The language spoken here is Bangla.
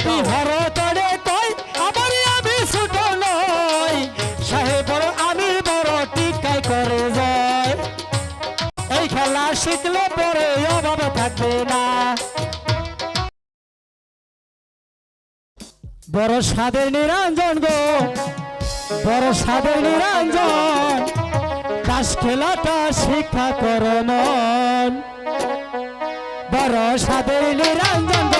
বিহার তরে কই আমার আমি ছোট নই সাহেব আমি বড় টিকাই করে যায় এই খেলা শিখলে পরে অভাব থাকবে না বড় সাদের নিরঞ্জন গো বড় সাদের নিরঞ্জন তাস খেলাটা শিক্ষা করো মন বড় সাদের নিরঞ্জন